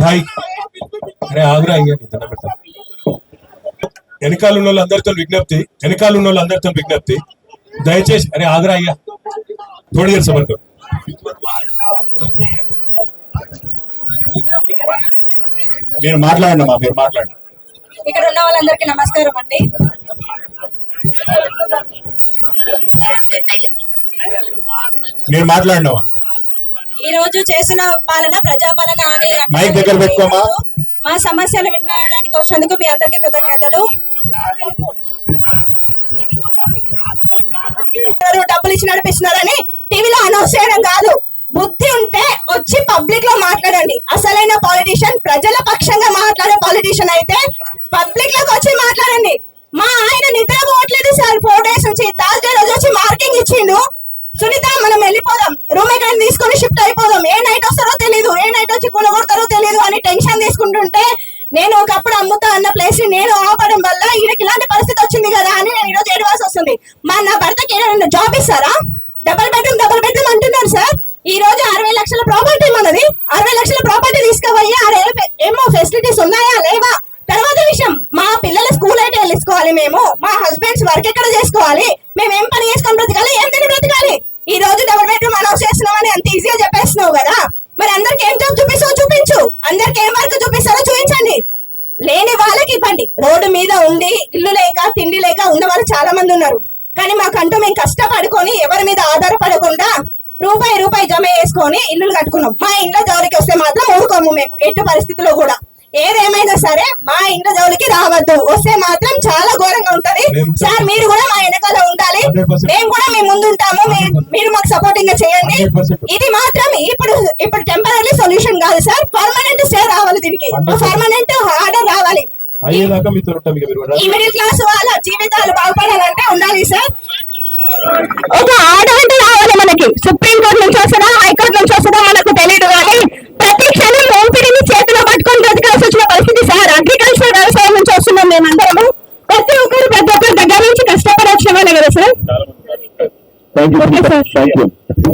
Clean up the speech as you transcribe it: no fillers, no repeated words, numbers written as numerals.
भाई अरे आगरा వెనకాల ఉన్న వాళ్ళందరితో విజ్ఞప్తి దయచేసి అరే ఆగ్రా అయ్యా थोड़ी देर सबर करो మీరు మాట్లాడండి ఇక్కడ ఉన్న వాళ్ళందరికీ నమస్కారం అండి. మీరు మాట్లాడండి. ఈ రోజు చేసిన పాలన ప్రజాపాలన అని మైక్ దగ్గర పెట్టుకోమా. మా సమస్యలు వినడానికి వచ్చినందుకు మీ అందరికీ కృతజ్ఞతలు. డబ్బులు ఇచ్చి నడిపిస్తున్నారని టీవీలో అనౌన్స్ చేయడం కాదు. బుద్ధి ఉంటే వచ్చి పబ్లిక్ లో మాట్లాడండి. అసలైన పాలిటిషియన్ ప్రజల పక్షంగా మాట్లాడే పాలిటిషియన్ అయితే పబ్లిక్ లోకి వచ్చి మాట్లాడండి. మా ఆయన నిద్ర పోవట్లేదు సార్ 4 days నుంచి. థర్స్డే రోజు వచ్చి మార్కింగ్ ఇచ్చిండు. సునీత మనం వెళ్ళిపోదాం, రూమ్ ఎక్కడ తీసుకొని షిఫ్ట్ అయిపోదాం, ఏ నైట్ వస్తారో తెలియదు, ఏ నైట్ వచ్చి కొనగొడతారో తెలియదు అని టెన్షన్ తీసుకుంటుంటే నేను ఒకప్పుడు అమ్ముతా అన్న ప్లేస్ ని నేను ఆపడం వల్ల ఈయనకి ఇలాంటి పరిస్థితి వచ్చింది కదా అని నేను ఈరోజు ఏడవాల్సి వస్తుంది. నా భర్తకి ఏదైనా జాబ్ ఇస్తారా? డబల్ బెడ్రూమ్ అంటున్నారు సార్. ఈ రోజు 60 లక్షల ప్రాపర్టీ మనది. 60 లక్షల ప్రాపర్టీ తీసుకుపోయి ఏమో ఫెసిలిటీస్ ఉన్నాయా లేవా తర్వాత విషయం. మా పిల్లల స్కూల్ అయితే వెళ్ళించుకోవాలి, మేము మా హస్బెండ్స్ వర్క్ ఎక్కడ చేసుకోవాలి, మేము ఏం పని చేసుకొని బ్రతకాలి, ఏం తిని బ్రతకాలి. ఈ రోజు డబుల్ బెడ్రూమ్ అనౌన్స్ చేస్తున్నామని అంత ఈజీగా చెప్పేస్తున్నావు కదా. మరి అందరికి ఏం జాబ్ చూపిస్తావు చూపించు, అందరికి ఏం వర్క్ చూపిస్తారో చూపించండి. లేని వాళ్ళకి ఇవ్వండి. రోడ్డు మీద ఉండి ఇల్లు లేక తిండి లేక ఉన్న వాళ్ళు చాలా మంది ఉన్నారు. కానీ మాకంటూ మేము కష్టపడుకొని ఎవరి మీద ఆధారపడకుండా రూపాయి జమ చేసుకొని ఇల్లులు కట్టుకున్నాం. మా ఇంట్లో జోలికి వస్తే మాత్రం ఊరుకోము మేము ఎట్టి పరిస్థితిలో కూడా. ఏదేమైనా సరే మా ఇంట్లో జోలికి రావద్దు. వస్తే మాత్రం చాలా ఘోరంగా ఉంటది సార్. మీరు కూడా మా వెనకాల ఉండాలి, మేము కూడా మీ ముందు ఉంటాము. మీరు మాకు సపోర్టింగ్ గా చేయండి. ఇది మాత్రం ఇప్పుడు టెంపరీ సొల్యూషన్ కాదు సార్, పర్మనెంట్ స్టే రావాలి. దీనికి పర్మనెంట్ ఆర్డర్ రావాలి. ఈ మిడిల్ క్లాస్ వాళ్ళ జీవితాలు బాగుపడాలంటే ఉండాలి సార్. ఒక ఆర్డర్ అంటే రావాలి మనకి. సుప్రీం కోర్టు నుంచి వస్తుందా హైకోర్టు నుంచి వస్తుందా మనకు తెలియదు, కానీ ప్రతి క్షణం ఓపిడిని చేతిలో పట్టుకొని బ్రతకాల్సి వచ్చిన పరిస్థితి సార్. అగ్రికల్చర్ వ్యవసాయం నుంచి వస్తున్నాం మేమందరము. ప్రతి ఒక్కరు దగ్గర నుంచి కష్టపడి వచ్చిన వాళ్ళే కదా సార్.